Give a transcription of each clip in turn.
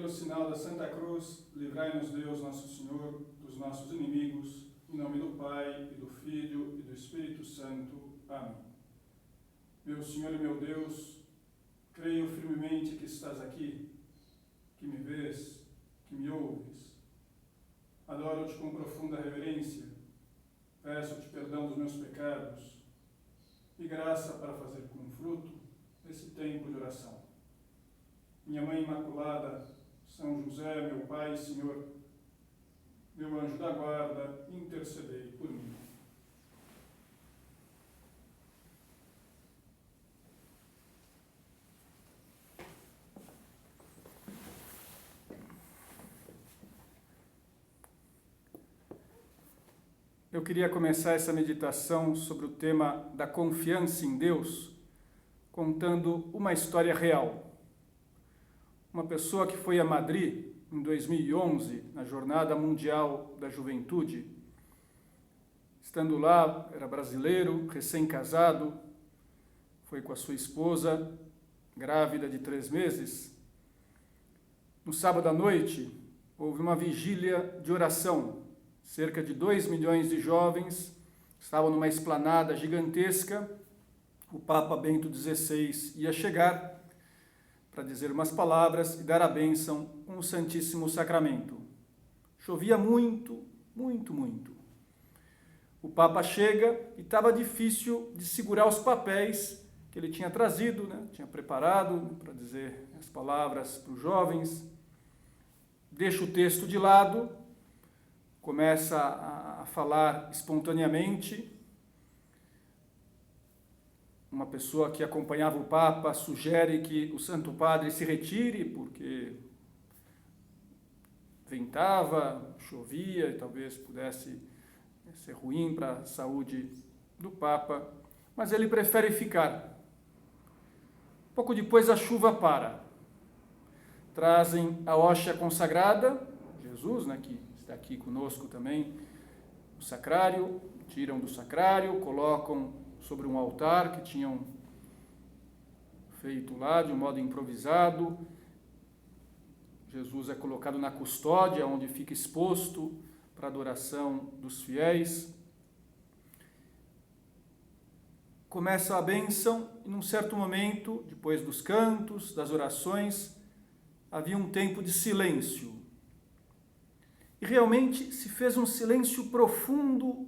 pelo sinal da Santa Cruz, livrai-nos Deus, nosso Senhor, dos nossos inimigos, em nome do Pai, e do Filho, e do Espírito Santo. Amém. Meu Senhor e meu Deus, creio firmemente que estás aqui, que me vês, que me ouves. Adoro-te com profunda reverência, peço-te perdão dos meus pecados e graça para fazer com fruto esse tempo de oração. Minha Mãe Imaculada, São José, meu Pai e Senhor, meu anjo da guarda, intercedei por mim. Eu queria começar essa meditação sobre o tema da confiança em Deus, contando uma história real. Uma pessoa que foi a Madrid em 2011, na Jornada Mundial da Juventude. Estando lá, era brasileiro, recém-casado, foi com a sua esposa, grávida de 3 meses. No sábado à noite, houve uma vigília de oração. Cerca de 2 milhões de jovens estavam numa esplanada gigantesca. O Papa Bento XVI ia chegar para dizer umas palavras e dar a bênção com o Santíssimo Sacramento. Chovia muito, muito, muito. O Papa chega e estava difícil de segurar os papéis que ele tinha trazido, tinha preparado para dizer as palavras para os jovens. Deixa o texto de lado, começa a falar espontaneamente. Uma pessoa que acompanhava o Papa sugere que o Santo Padre se retire, porque ventava, chovia e talvez pudesse ser ruim para a saúde do Papa, mas ele prefere ficar. Pouco depois a chuva para. Trazem a hóstia consagrada, Jesus, que está aqui conosco também, o sacrário, tiram do sacrário, colocam sobre um altar que tinham feito lá de um modo improvisado. Jesus é colocado na custódia, onde fica exposto para a adoração dos fiéis. Começa a bênção e, num certo momento, depois dos cantos, das orações, havia um tempo de silêncio. E realmente se fez um silêncio profundo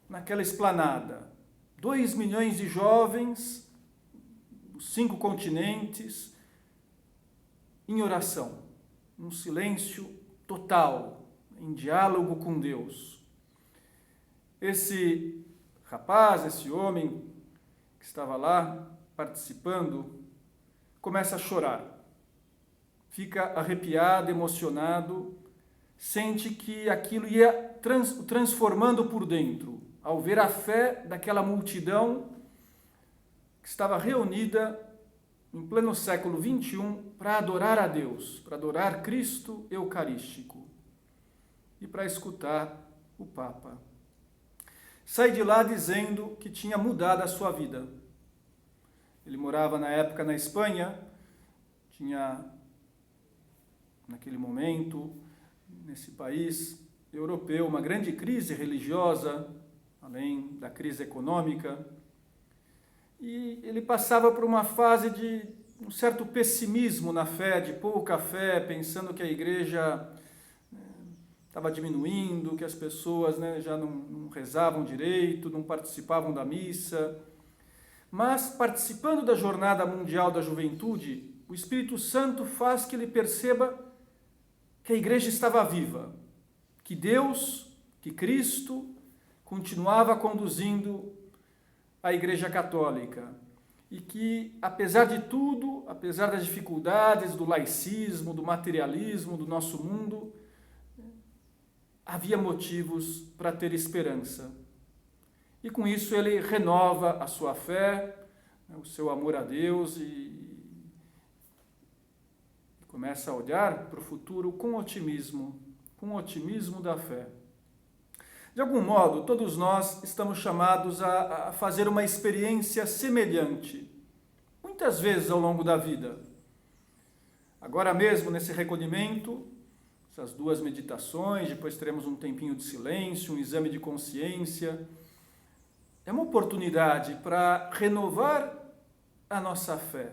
naquela esplanada. 2 milhões de jovens, dos 5 continentes, em oração, um silêncio total, em diálogo com Deus. Esse rapaz, esse homem que estava lá participando, começa a chorar. Fica arrepiado, emocionado, sente que aquilo ia transformando por dentro, ao ver a fé daquela multidão que estava reunida em pleno século XXI para adorar a Deus, para adorar Cristo Eucarístico e para escutar o Papa. Sai de lá dizendo que tinha mudado a sua vida. Ele morava na época na Espanha, tinha, naquele momento, nesse país europeu, uma grande crise religiosa, além da crise econômica, e ele passava por uma fase de um certo pessimismo na fé, de pouca fé, pensando que a igreja estava diminuindo, que as pessoas já não rezavam direito, não participavam da missa. Mas, participando da Jornada Mundial da Juventude, o Espírito Santo faz que ele perceba que a igreja estava viva, que Deus, que Cristo, continuava conduzindo a Igreja Católica e que, apesar de tudo, apesar das dificuldades do laicismo, do materialismo do nosso mundo, havia motivos para ter esperança. E com isso ele renova a sua fé, o seu amor a Deus e começa a olhar para o futuro com o otimismo da fé. De algum modo, todos nós estamos chamados a fazer uma experiência semelhante, muitas vezes ao longo da vida. Agora mesmo, nesse recolhimento, essas duas meditações, depois teremos um tempinho de silêncio, um exame de consciência. É uma oportunidade para renovar a nossa fé,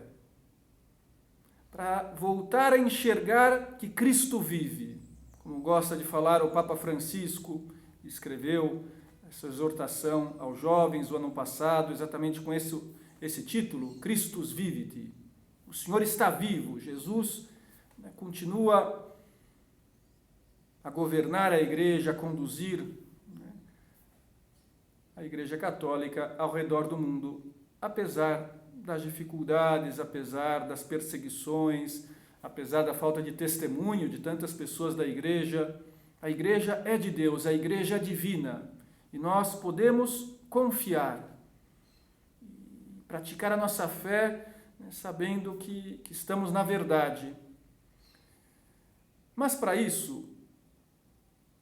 para voltar a enxergar que Cristo vive. Como gosta de falar o Papa Francisco, escreveu essa exortação aos jovens o ano passado, exatamente com esse título, Christus Vivit. O Senhor está vivo, Jesus continua a governar a Igreja, a conduzir a Igreja Católica ao redor do mundo, apesar das dificuldades, apesar das perseguições, apesar da falta de testemunho de tantas pessoas da Igreja. A Igreja é de Deus, a Igreja é divina, e nós podemos confiar, praticar a nossa fé, sabendo que estamos na verdade. Mas para isso,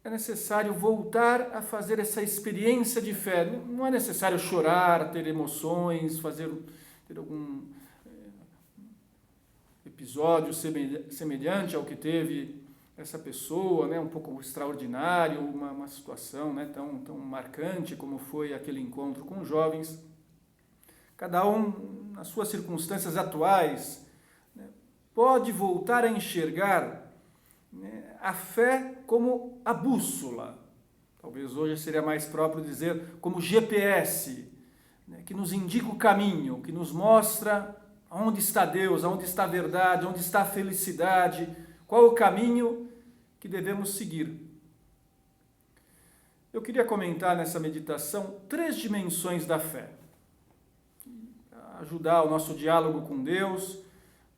é necessário voltar a fazer essa experiência de fé. Não é necessário chorar, ter emoções, ter algum episódio semelhante ao que teve essa pessoa, um pouco extraordinário, uma situação tão marcante como foi aquele encontro com os jovens. Cada um, nas suas circunstâncias atuais, pode voltar a enxergar a fé como a bússola. Talvez hoje seria mais próprio dizer como GPS, que nos indica o caminho, que nos mostra onde está Deus, onde está a verdade, onde está a felicidade, qual o caminho que devemos seguir. Eu queria comentar nessa meditação 3 dimensões da fé. Ajudar o nosso diálogo com Deus,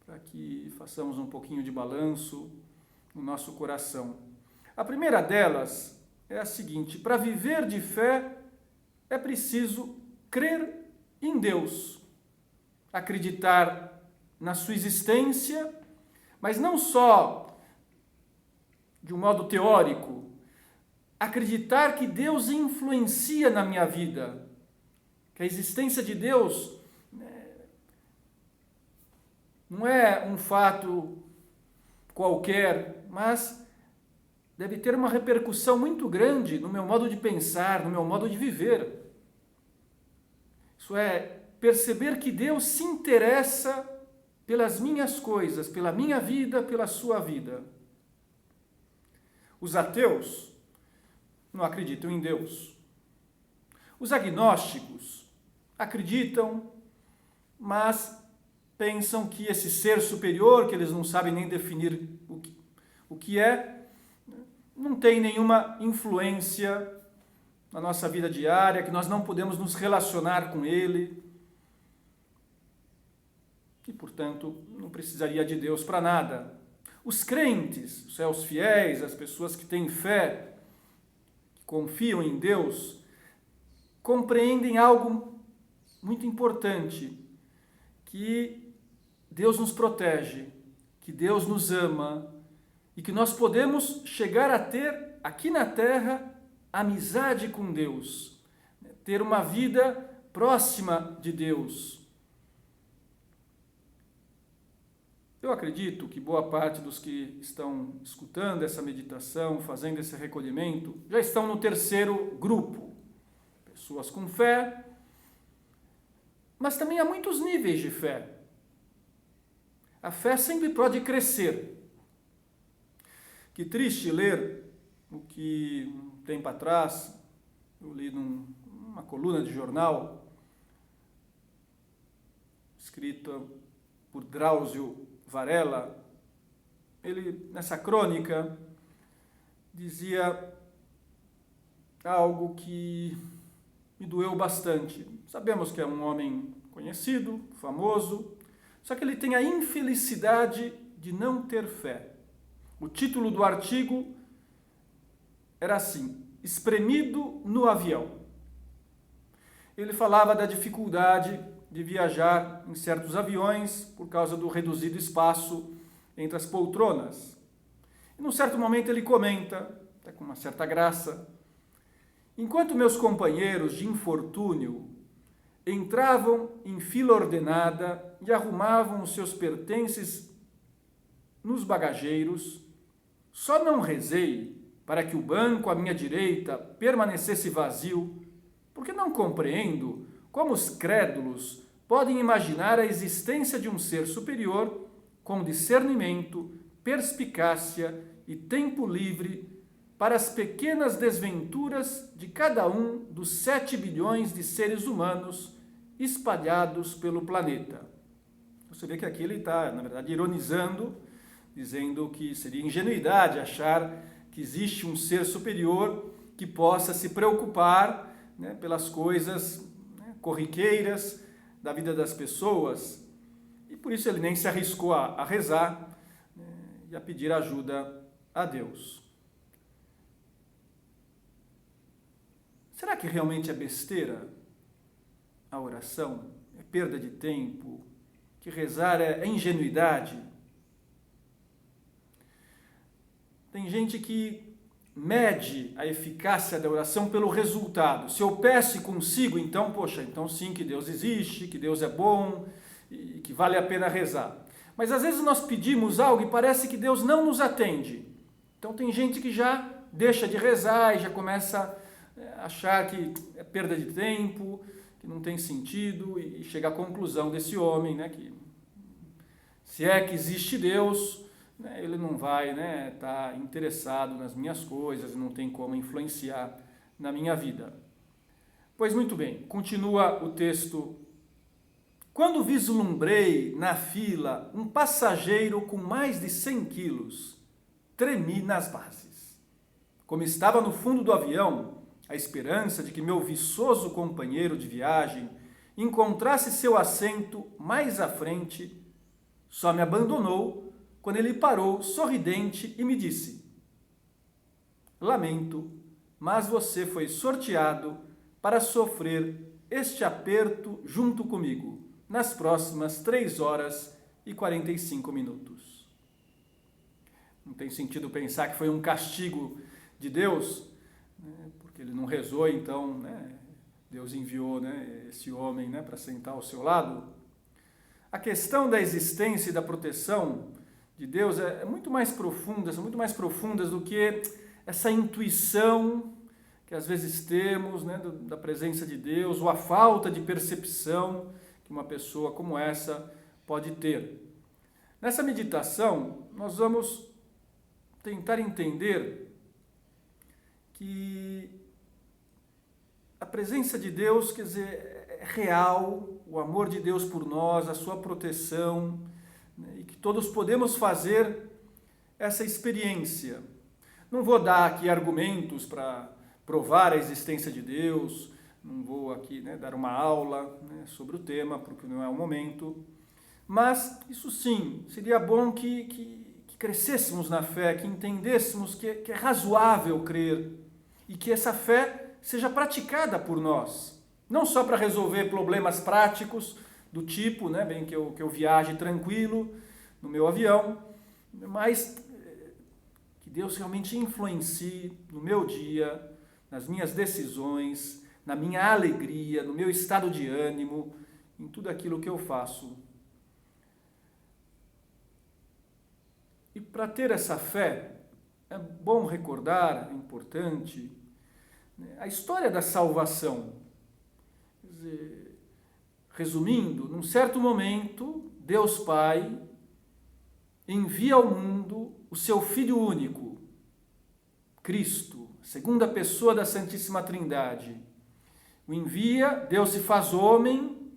para que façamos um pouquinho de balanço no nosso coração. A primeira delas é a seguinte: para viver de fé é preciso crer em Deus, acreditar na sua existência, mas não só de um modo teórico, acreditar que Deus influencia na minha vida, que a existência de Deus não é um fato qualquer, mas deve ter uma repercussão muito grande no meu modo de pensar, no meu modo de viver. Isso é, perceber que Deus se interessa pelas minhas coisas, pela minha vida, pela sua vida. Os ateus não acreditam em Deus. Os agnósticos acreditam, mas pensam que esse ser superior, que eles não sabem nem definir o que é, não tem nenhuma influência na nossa vida diária, que nós não podemos nos relacionar com ele, e, portanto, não precisaria de Deus para nada. Os crentes, os fiéis, as pessoas que têm fé, que confiam em Deus, compreendem algo muito importante, que Deus nos protege, que Deus nos ama e que nós podemos chegar a ter aqui na terra amizade com Deus, ter uma vida próxima de Deus. Eu acredito que boa parte dos que estão escutando essa meditação, fazendo esse recolhimento, já estão no terceiro grupo. Pessoas com fé, mas também há muitos níveis de fé. A fé sempre pode crescer. Que triste ler o que um tempo atrás eu li numa coluna de jornal escrita por Drauzio Varela. Ele, nessa crônica, dizia algo que me doeu bastante. Sabemos que é um homem conhecido, famoso, só que ele tem a infelicidade de não ter fé. O título do artigo era assim: Espremido no avião. Ele falava da dificuldade de viajar em certos aviões por causa do reduzido espaço entre as poltronas. E num certo momento ele comenta, até com uma certa graça: enquanto meus companheiros de infortúnio entravam em fila ordenada e arrumavam os seus pertences nos bagageiros, só não rezei para que o banco à minha direita permanecesse vazio, porque não compreendo como os crédulos podem imaginar a existência de um ser superior com discernimento, perspicácia e tempo livre para as pequenas desventuras de cada um dos 7 bilhões de seres humanos espalhados pelo planeta. Você vê que aqui ele está, na verdade, ironizando, dizendo que seria ingenuidade achar que existe um ser superior que possa se preocupar, né, pelas coisas, né, corriqueiras da vida das pessoas, e por isso ele nem se arriscou a rezar, né, e a pedir ajuda a Deus. Será que realmente é besteira a oração? É perda de tempo? Que rezar é ingenuidade? Tem gente que mede a eficácia da oração pelo resultado. Se eu peço e consigo, então, poxa, então sim, que Deus existe, que Deus é bom e que vale a pena rezar. Mas às vezes nós pedimos algo e parece que Deus não nos atende. Então tem gente que já deixa de rezar e já começa a achar que é perda de tempo, que não tem sentido, e chega à conclusão desse homem, né, que se é que existe Deus, né, ele não vai, né, estar interessado nas minhas coisas, não tem como influenciar na minha vida. Pois muito bem, continua o texto. Quando vislumbrei na fila um passageiro com mais de 100 quilos, tremi nas bases. Como estava no fundo do avião, a esperança de que meu viçoso companheiro de viagem encontrasse seu assento mais à frente, só me abandonou quando ele parou sorridente e me disse: lamento, mas você foi sorteado para sofrer este aperto junto comigo nas próximas 3 horas e 45 minutos. Não tem sentido pensar que foi um castigo de Deus, né, porque ele não rezou, então, né, Deus enviou, né, esse homem, né, para sentar ao seu lado. A questão da existência e da proteção de Deus é muito mais profunda, são muito mais profundas do que essa intuição que às vezes temos, né, da presença de Deus, ou a falta de percepção que uma pessoa como essa pode ter. Nessa meditação, nós vamos tentar entender que a presença de Deus, quer dizer, é real, o amor de Deus por nós, a sua proteção, né, e que todos podemos fazer essa experiência. Não vou dar aqui argumentos para provar a existência de Deus, não vou aqui, né, dar uma aula, né, sobre o tema, porque não é o momento, mas isso sim, seria bom que crescêssemos na fé, que entendêssemos que é razoável crer e que essa fé seja praticada por nós, não só para resolver problemas práticos do tipo, né, bem que eu viaje tranquilo no meu avião, mas que Deus realmente influencie no meu dia, nas minhas decisões, na minha alegria, no meu estado de ânimo, em tudo aquilo que eu faço. E para ter essa fé, é bom recordar, é importante, né, a história da salvação. Quer dizer, resumindo, num certo momento, Deus Pai envia ao mundo o seu Filho único, Cristo, segunda pessoa da Santíssima Trindade. O envia, Deus se faz homem,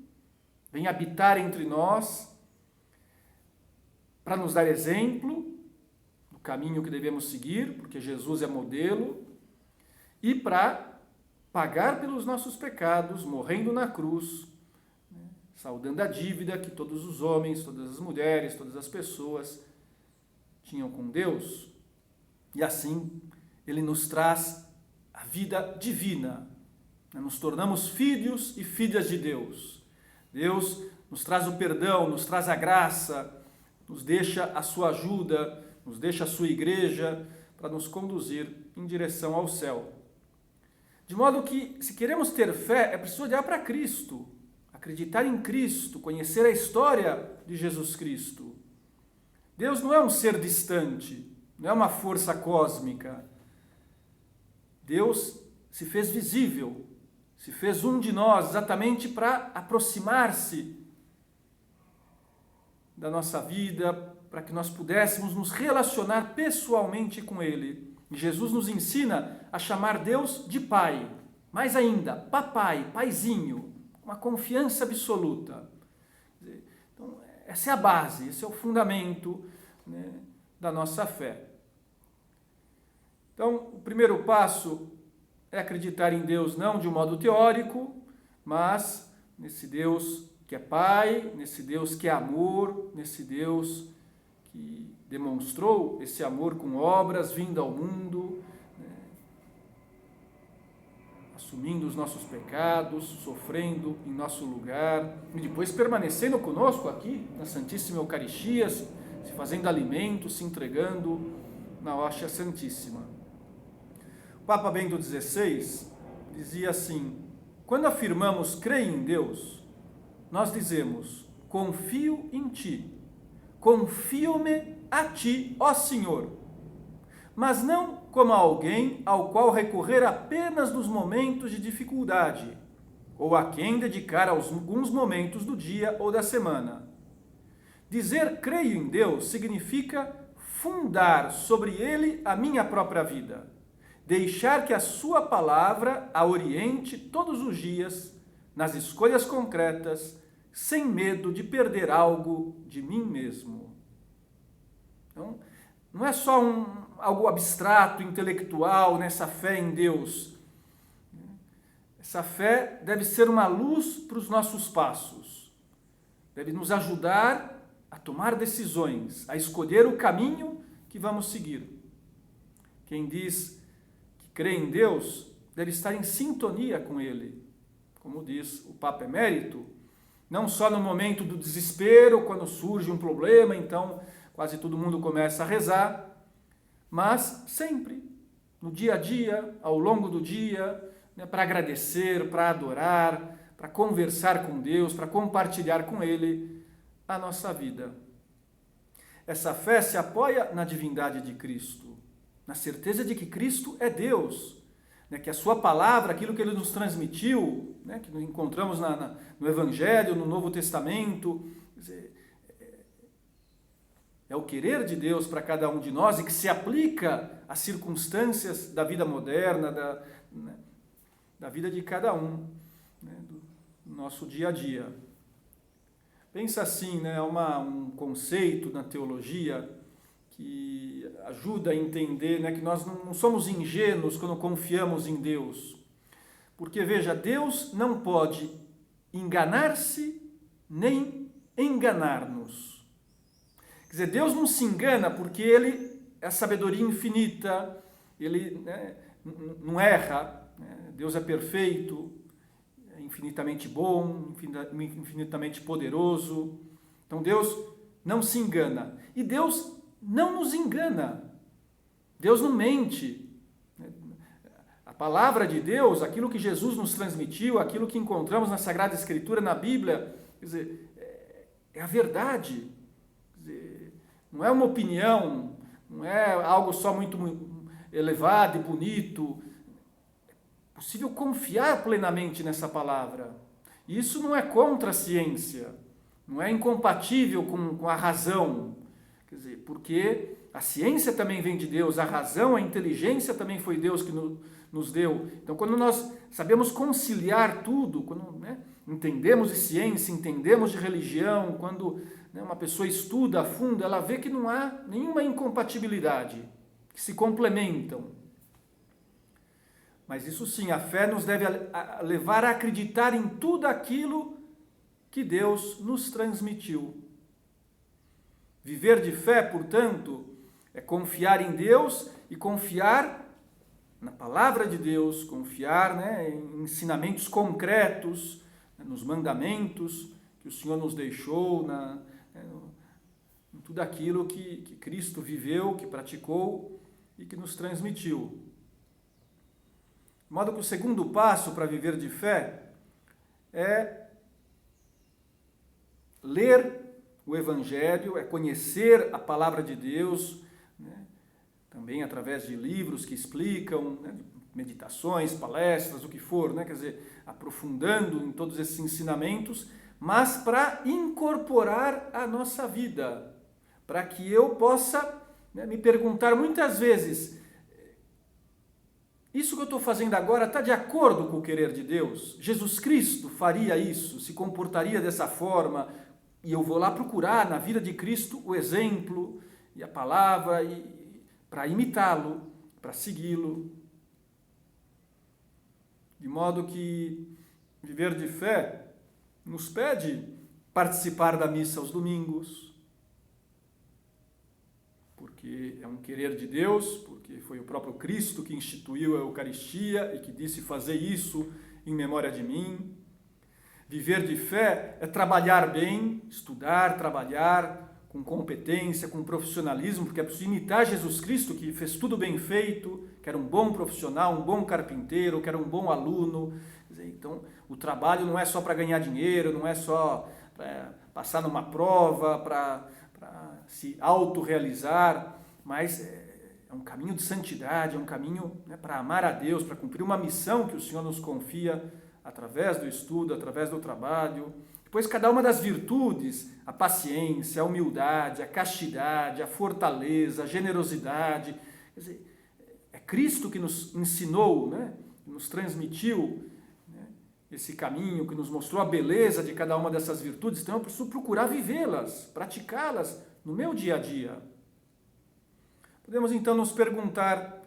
vem habitar entre nós, para nos dar exemplo do caminho que devemos seguir, porque Jesus é modelo, e para pagar pelos nossos pecados, morrendo na cruz, né, saldando a dívida que todos os homens, todas as mulheres, todas as pessoas tinham com Deus. E assim, Ele nos traz a vida divina. Nos tornamos filhos e filhas de Deus. Deus nos traz o perdão, nos traz a graça, nos deixa a sua ajuda, nos deixa a sua igreja para nos conduzir em direção ao céu. De modo que, se queremos ter fé, é preciso olhar para Cristo, acreditar em Cristo, conhecer a história de Jesus Cristo. Deus não é um ser distante, não é uma força cósmica. Deus se fez visível, se fez um de nós exatamente para aproximar-se da nossa vida, para que nós pudéssemos nos relacionar pessoalmente com Ele. E Jesus nos ensina a chamar Deus de Pai, mais ainda, papai, paizinho, uma confiança absoluta. Então, essa é a base, esse é o fundamento, né, da nossa fé. Então, o primeiro passo é acreditar em Deus não de um modo teórico, mas nesse Deus que é Pai, nesse Deus que é amor, nesse Deus que demonstrou esse amor com obras, vindo ao mundo, né, assumindo os nossos pecados, sofrendo em nosso lugar, e depois permanecendo conosco aqui na Santíssima Eucaristia, se fazendo alimento, se entregando na hóstia Santíssima. O Papa Bento XVI dizia assim: quando afirmamos crer em Deus, nós dizemos: confio em Ti, confio-me a Ti, ó Senhor, mas não como a alguém ao qual recorrer apenas nos momentos de dificuldade, ou a quem dedicar alguns momentos do dia ou da semana. Dizer creio em Deus significa fundar sobre Ele a minha própria vida, deixar que a Sua palavra a oriente todos os dias, nas escolhas concretas, sem medo de perder algo de mim mesmo. Então, não é só algo abstrato, intelectual, nessa fé em Deus. Essa fé deve ser uma luz para os nossos passos. Deve nos ajudar a tomar decisões, a escolher o caminho que vamos seguir. Quem diz que crê em Deus deve estar em sintonia com Ele. Como diz o Papa Emérito, não só no momento do desespero, quando surge um problema, então quase todo mundo começa a rezar, mas sempre, no dia a dia, ao longo do dia, né, para agradecer, para adorar, para conversar com Deus, para compartilhar com Ele a nossa vida. Essa fé se apoia na divindade de Cristo, na certeza de que Cristo é Deus, né, que a Sua palavra, aquilo que Ele nos transmitiu, né, que nós encontramos no Evangelho, no Novo Testamento, quer dizer, é o querer de Deus para cada um de nós e que se aplica às circunstâncias da vida moderna, da vida de cada um, né, do nosso dia a dia. Pensa assim, né, um conceito na teologia que ajuda a entender, né, que nós não somos ingênuos quando confiamos em Deus. Porque, veja, Deus não pode enganar-se nem enganar-nos. Quer dizer, Deus não se engana porque Ele é a sabedoria infinita, Ele, né, não erra, né? Deus é perfeito, é infinitamente bom, infinitamente poderoso. Então Deus não se engana. E Deus não nos engana. Deus não mente. A palavra de Deus, aquilo que Jesus nos transmitiu, aquilo que encontramos na Sagrada Escritura, na Bíblia, quer dizer, é a verdade. Não é uma opinião, não é algo só muito elevado e bonito. É possível confiar plenamente nessa palavra. E isso não é contra a ciência, não é incompatível com a razão. Quer dizer, porque a ciência também vem de Deus, a razão, a inteligência também foi Deus que nos deu. Então, quando nós sabemos conciliar tudo, quando, né, entendemos de ciência, entendemos de religião, quando, né, uma pessoa estuda a fundo, ela vê que não há nenhuma incompatibilidade, que se complementam. Mas isso sim, a fé nos deve levar a acreditar em tudo aquilo que Deus nos transmitiu. Viver de fé, portanto, é confiar em Deus e confiar na palavra de Deus, confiar, né, em ensinamentos concretos, né, nos mandamentos que o Senhor nos deixou, em tudo aquilo que Cristo viveu, que praticou e que nos transmitiu. De modo que o segundo passo para viver de fé é ler o Evangelho, é conhecer a palavra de Deus, né? Também através de livros que explicam, né? Meditações, palestras, o que for, né? Quer dizer, aprofundando em todos esses ensinamentos, mas para incorporar a nossa vida, para que eu possa, né, me perguntar muitas vezes, isso que eu estou fazendo agora está de acordo com o querer de Deus? Jesus Cristo faria isso, se comportaria dessa forma? E eu vou lá procurar na vida de Cristo o exemplo e a palavra para imitá-lo, para segui-lo. De modo que viver de fé nos pede participar da missa aos domingos, porque é um querer de Deus, porque foi o próprio Cristo que instituiu a Eucaristia e que disse fazer isso em memória de mim. Viver de fé é trabalhar bem, estudar, trabalhar com competência, com profissionalismo, porque é preciso imitar Jesus Cristo, que fez tudo bem feito, que era um bom profissional, um bom carpinteiro, que era um bom aluno. Então, o trabalho não é só para ganhar dinheiro, não é só para passar numa prova, para se autorrealizar, mas é um caminho de santidade, é um caminho, né, para amar a Deus, para cumprir uma missão que o Senhor nos confia através do estudo, através do trabalho. Depois, cada uma das virtudes, a paciência, a humildade, a castidade, a fortaleza, a generosidade. Quer dizer, é Cristo que nos ensinou, né, que nos transmitiu, né, esse caminho, que nos mostrou a beleza de cada uma dessas virtudes. Então, eu preciso procurar vivê-las, praticá-las no meu dia a dia. Podemos, então, nos perguntar,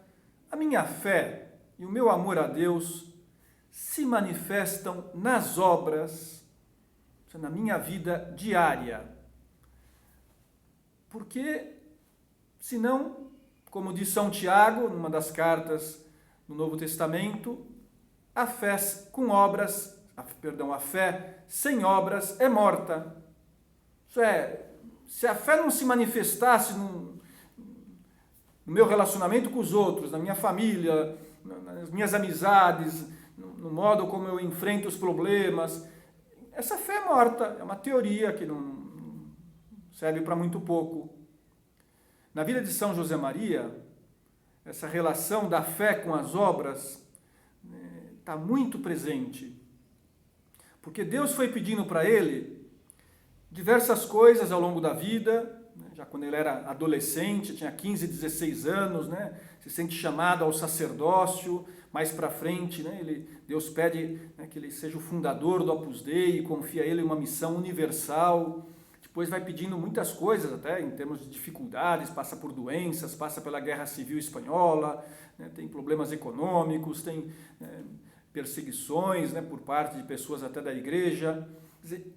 a minha fé e o meu amor a Deus se manifestam nas obras, na minha vida diária. Porque, senão, como diz São Tiago, numa das cartas do Novo Testamento, a fé com obras, a fé sem obras é morta. Isso é, se a fé não se manifestasse no meu relacionamento com os outros, na minha família, nas minhas amizades, no modo como eu enfrento os problemas, essa fé é morta, é uma teoria que não serve para muito pouco. Na vida de São José Maria, essa relação da fé com as obras está muito presente. Porque Deus foi pedindo para ele diversas coisas ao longo da vida, né? Já quando ele era adolescente, tinha 15, 16 anos, né? Se sente chamado ao sacerdócio. Mais para frente, né, Deus pede, né, que ele seja o fundador do Opus Dei e confia a ele uma missão universal. Depois vai pedindo muitas coisas, até em termos de dificuldades, passa por doenças, passa pela Guerra Civil Espanhola, né, tem problemas econômicos, tem perseguições, né, por parte de pessoas até da igreja. Quer dizer,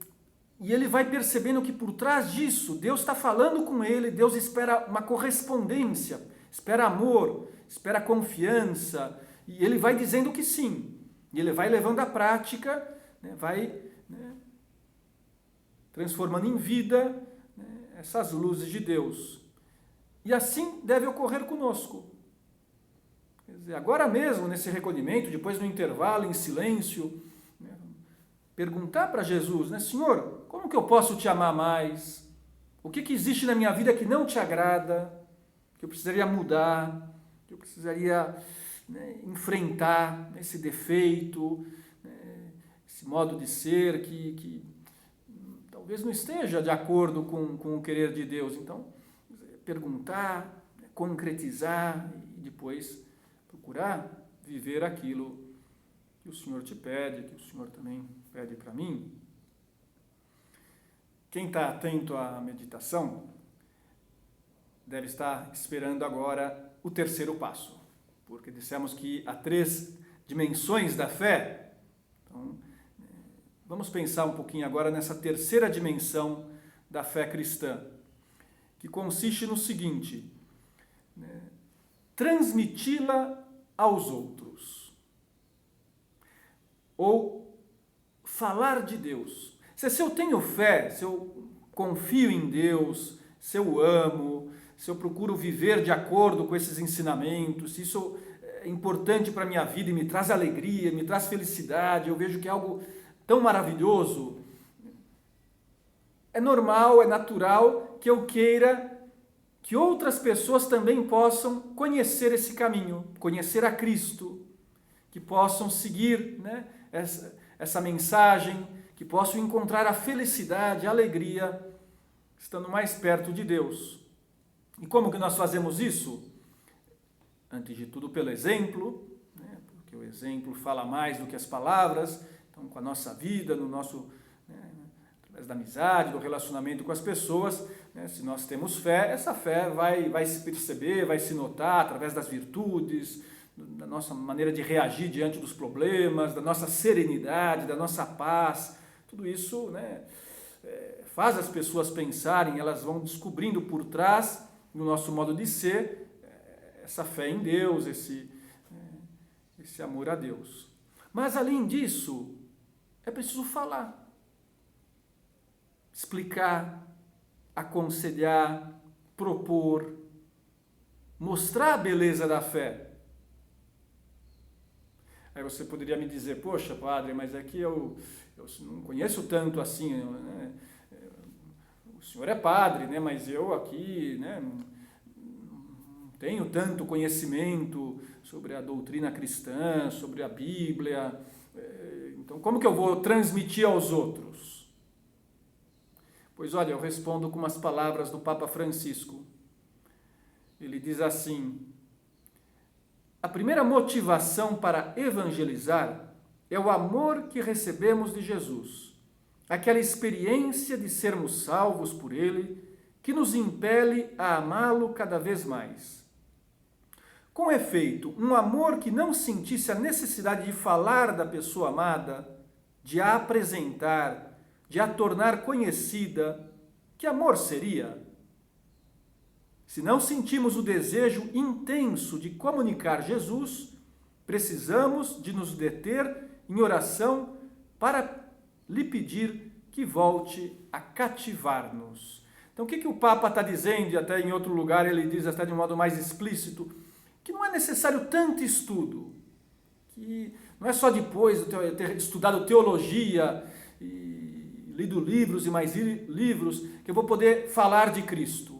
e ele vai percebendo que por trás disso, Deus está falando com ele, Deus espera uma correspondência, espera amor, espera confiança. E ele vai dizendo que sim, e ele vai levando à prática, né, vai, né, transformando em vida, né, essas luzes de Deus. E assim deve ocorrer conosco. Quer dizer, agora mesmo, nesse recolhimento, depois no intervalo, em silêncio, né, perguntar para Jesus, né, Senhor, como que eu posso te amar mais? O que existe na minha vida que não te agrada, que eu precisaria mudar, que eu precisaria, né, enfrentar esse defeito, né, esse modo de ser que talvez não esteja de acordo com o querer de Deus. Então, perguntar, concretizar e depois procurar viver aquilo que o Senhor te pede, que o Senhor também pede para mim. Quem está atento à meditação deve estar esperando agora o terceiro passo. Porque dissemos que há 3 dimensões da fé. Então, vamos pensar um pouquinho agora nessa terceira dimensão da fé cristã, que consiste no seguinte, né, transmiti-la aos outros. Ou falar de Deus. Se eu tenho fé, se eu confio em Deus, se eu amo, se eu procuro viver de acordo com esses ensinamentos, se isso é importante para a minha vida e me traz alegria, me traz felicidade, eu vejo que é algo tão maravilhoso, é normal, é natural que eu queira que outras pessoas também possam conhecer esse caminho, conhecer a Cristo, que possam seguir, né, essa mensagem, que possam encontrar a felicidade, a alegria, estando mais perto de Deus. E como que nós fazemos isso? Antes de tudo pelo exemplo, né, porque o exemplo fala mais do que as palavras. Então, com a nossa vida, no nosso, através da amizade, do relacionamento com as pessoas, né, se nós temos fé, essa fé vai se perceber, vai se notar através das virtudes, da nossa maneira de reagir diante dos problemas, da nossa serenidade, da nossa paz. Tudo isso, né, faz as pessoas pensarem, elas vão descobrindo por trás, no nosso modo de ser, essa fé em Deus, esse amor a Deus. Mas, além disso, é preciso falar, explicar, aconselhar, propor, mostrar a beleza da fé. Aí você poderia me dizer, poxa, padre, mas aqui eu não conheço tanto assim, né? O senhor é padre, né? Mas eu aqui, né, não tenho tanto conhecimento sobre a doutrina cristã, sobre a Bíblia. Então, como que eu vou transmitir aos outros? Pois olha, eu respondo com umas palavras do Papa Francisco. Ele diz assim: a primeira motivação para evangelizar é o amor que recebemos de Jesus, aquela experiência de sermos salvos por Ele, que nos impele a amá-lo cada vez mais. Com efeito, um amor que não sentisse a necessidade de falar da pessoa amada, de a apresentar, de a tornar conhecida, que amor seria? Se não sentimos o desejo intenso de comunicar Jesus, precisamos de nos deter em oração para lhe pedir que volte a cativar-nos. Então, o que o Papa está dizendo, e até em outro lugar ele diz até de um modo mais explícito, que não é necessário tanto estudo, que não é só depois de ter estudado teologia e lido livros e mais livros que eu vou poder falar de Cristo.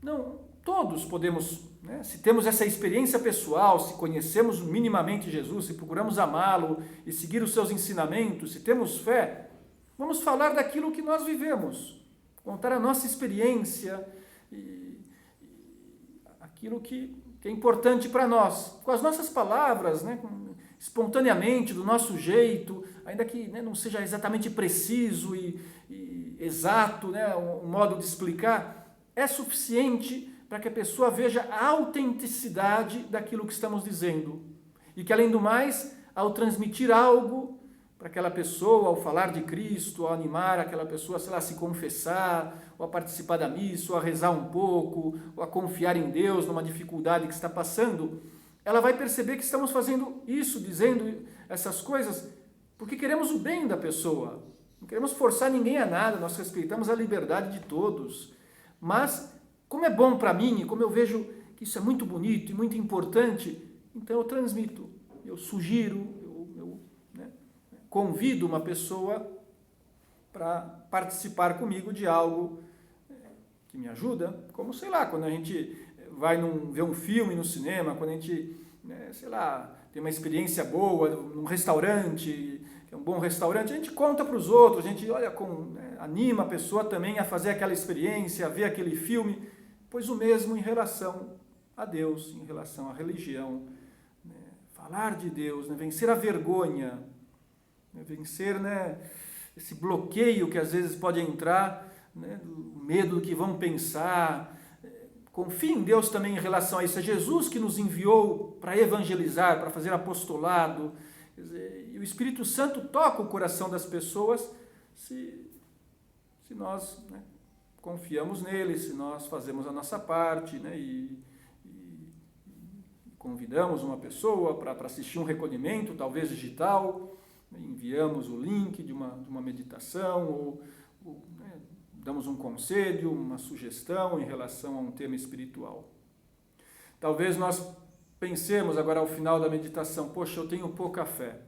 Não, todos podemos, né, se temos essa experiência pessoal, se conhecemos minimamente Jesus, se procuramos amá-lo e seguir os seus ensinamentos, se temos fé, vamos falar daquilo que nós vivemos, contar a nossa experiência e aquilo que é importante para nós, com as nossas palavras, né, espontaneamente, do nosso jeito, ainda que, né, não seja exatamente preciso e exato, né, um modo de explicar, é suficiente para que a pessoa veja a autenticidade daquilo que estamos dizendo. E que, além do mais, ao transmitir algo para aquela pessoa, ao falar de Cristo, ao animar aquela pessoa, sei lá, a se confessar, ou a participar da missa, ou a rezar um pouco, ou a confiar em Deus numa dificuldade que está passando, ela vai perceber que estamos fazendo isso, dizendo essas coisas, porque queremos o bem da pessoa. Não queremos forçar ninguém a nada, nós respeitamos a liberdade de todos. Mas, como é bom para mim, e como eu vejo que isso é muito bonito e muito importante, então eu transmito, eu sugiro, eu convido uma pessoa para participar comigo de algo que me ajuda, como, sei lá, quando a gente vai ver um filme no cinema, quando a gente, sei lá, tem uma experiência boa num restaurante, que é um bom restaurante, a gente conta para os outros, a gente olha anima a pessoa também a fazer aquela experiência, a ver aquele filme, pois o mesmo em relação a Deus, em relação à religião, né? Falar de Deus, né? Vencer a vergonha, né? Vencer, né, esse bloqueio que às vezes pode entrar, né, do medo do que vão pensar. Confie em Deus também em relação a isso. É Jesus que nos enviou para evangelizar, para fazer apostolado. Quer dizer, e o Espírito Santo toca o coração das pessoas se nós, né, confiamos nele, se nós fazemos a nossa parte, né, e convidamos uma pessoa para assistir um recolhimento, talvez digital, né, enviamos o link de uma meditação, ou né, damos um conselho, uma sugestão em relação a um tema espiritual. Talvez nós pensemos agora ao final da meditação, poxa, eu tenho pouca fé.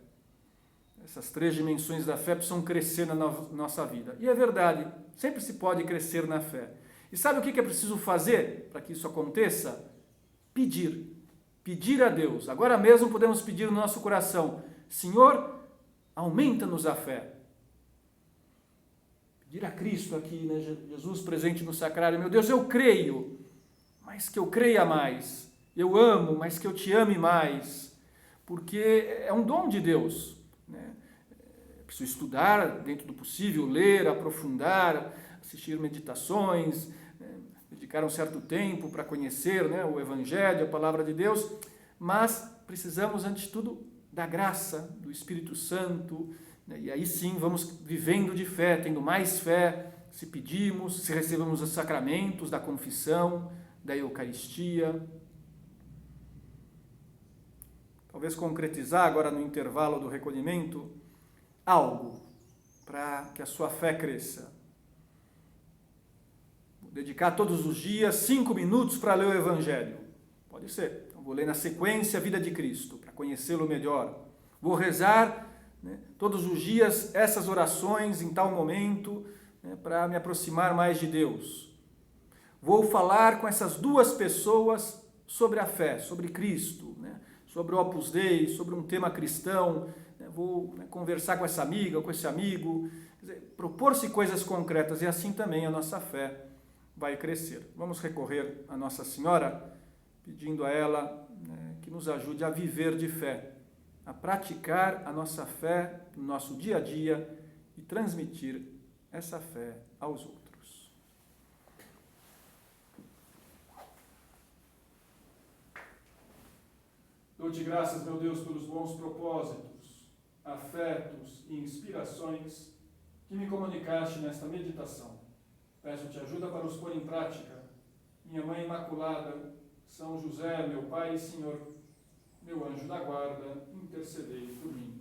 Essas 3 dimensões da fé precisam crescer na nossa vida. E é verdade, sempre se pode crescer na fé. E sabe o que é preciso fazer para que isso aconteça? Pedir. Pedir a Deus. Agora mesmo podemos pedir no nosso coração: Senhor, aumenta-nos a fé. Pedir a Cristo aqui, né? Jesus presente no sacrário: meu Deus, eu creio, mas que eu creia mais. Eu amo, mas que eu te ame mais. Porque é um dom de Deus. Né? Preciso estudar dentro do possível, ler, aprofundar, assistir meditações, né? Dedicar um certo tempo para conhecer, né, o Evangelho, a Palavra de Deus, mas precisamos, antes de tudo, da graça do Espírito Santo, né? E aí sim vamos vivendo de fé, tendo mais fé, se pedimos, se recebemos os sacramentos da confissão, da Eucaristia. Talvez concretizar agora no intervalo do recolhimento algo para que a sua fé cresça. Vou dedicar todos os dias 5 minutos para ler o Evangelho. Pode ser. Então, vou ler na sequência a vida de Cristo, para conhecê-lo melhor. Vou rezar, né, todos os dias essas orações em tal momento, né, para me aproximar mais de Deus. Vou falar com essas 2 pessoas sobre a fé, sobre Cristo, né, sobre o Opus Dei, sobre um tema cristão. Vou, né, conversar com essa amiga, com esse amigo, propor-se coisas concretas, e assim também a nossa fé vai crescer. Vamos recorrer a Nossa Senhora, pedindo a ela, né, que nos ajude a viver de fé, a praticar a nossa fé no nosso dia a dia e transmitir essa fé aos outros. Dou-te graças, meu Deus, pelos bons propósitos, afetos e inspirações que me comunicaste nesta meditação. Peço-te ajuda para os pôr em prática. Minha Mãe Imaculada, São José, meu Pai e Senhor, meu anjo da guarda, intercedei por mim.